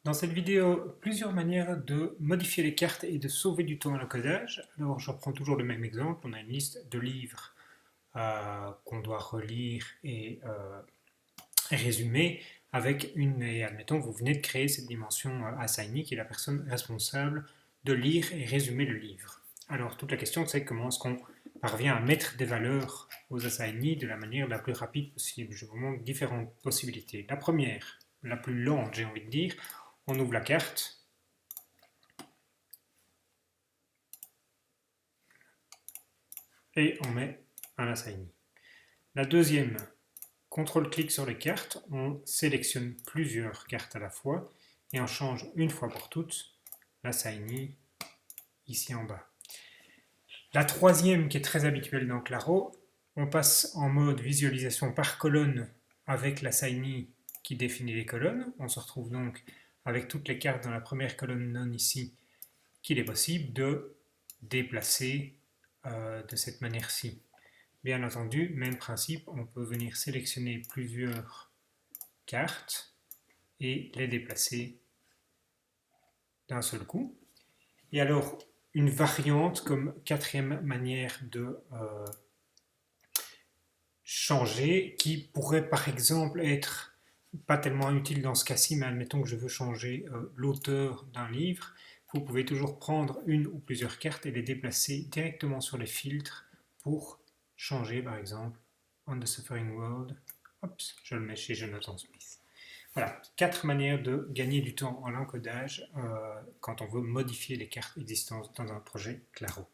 Dans cette vidéo, plusieurs manières de modifier les cartes et de sauver du temps à l'encodage. Alors, je reprends toujours le même exemple. On a une liste de livres qu'on doit relire et résumer avec et admettons, vous venez de créer cette dimension assignee qui est la personne responsable de lire et résumer le livre. Alors, toute la question, c'est comment est-ce qu'on parvient à mettre des valeurs aux assignees de la manière la plus rapide possible. Je vous montre différentes possibilités. La première, la plus lente, j'ai envie de dire, on ouvre la carte et on met un assignee. La deuxième, contrôle-clic sur les cartes, on sélectionne plusieurs cartes à la fois et on change une fois pour toutes l'assignee ici en bas. La troisième, qui est très habituelle dans Claro, on passe en mode visualisation par colonne avec l'assignee qui définit les colonnes. On se retrouve donc avec toutes les cartes dans la première colonne non ici qu'il est possible de déplacer de cette manière-ci. Bien entendu, même principe, on peut venir sélectionner plusieurs cartes et les déplacer d'un seul coup. Et alors, une variante comme quatrième manière de changer, qui pourrait par exemple être pas tellement utile dans ce cas-ci, mais admettons que je veux changer l'auteur d'un livre, vous pouvez toujours prendre une ou plusieurs cartes et les déplacer directement sur les filtres pour changer par exemple On the Suffering World. Hop, je le mets chez Jonathan Smith. Voilà, 4 manières de gagner du temps en encodage quand on veut modifier les cartes existantes dans un projet Claro.